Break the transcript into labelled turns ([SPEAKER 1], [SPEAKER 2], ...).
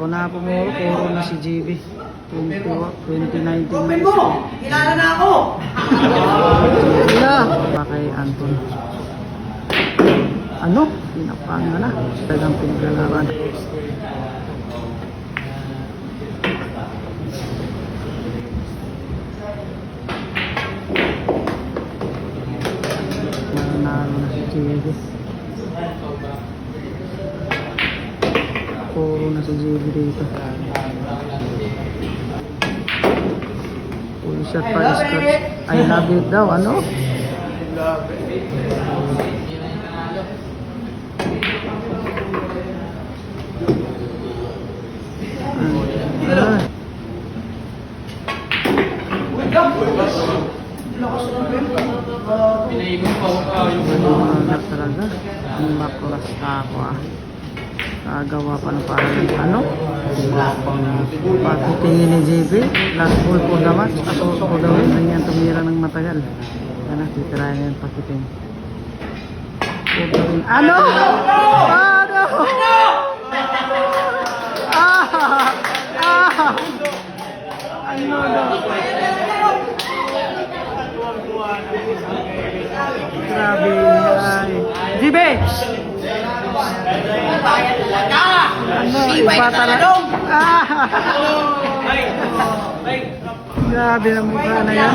[SPEAKER 1] Ako na pumuro, puro na si GB. 2019
[SPEAKER 2] Open mo! Kilala na ako!
[SPEAKER 1] Wala. Pa kay Anton. Ano? Pinapaan na na. Talagang pinaglalaban. Nanalo na si GB. Puro na si GB dito. Full shot pa scratch. I love it daw. Ano? Manag talaga. Ang baklas ako Kagawa pa ng parang ano? Pagtitingin ni JB. Last ball po the match. Ako po daw yan tumira ng matagal. Yan titirayan niya yung pakiting. Ano? Ano? Ano daw? Grabe ay. JB! Ano? Iba talaga. Grabe na mukha na yan.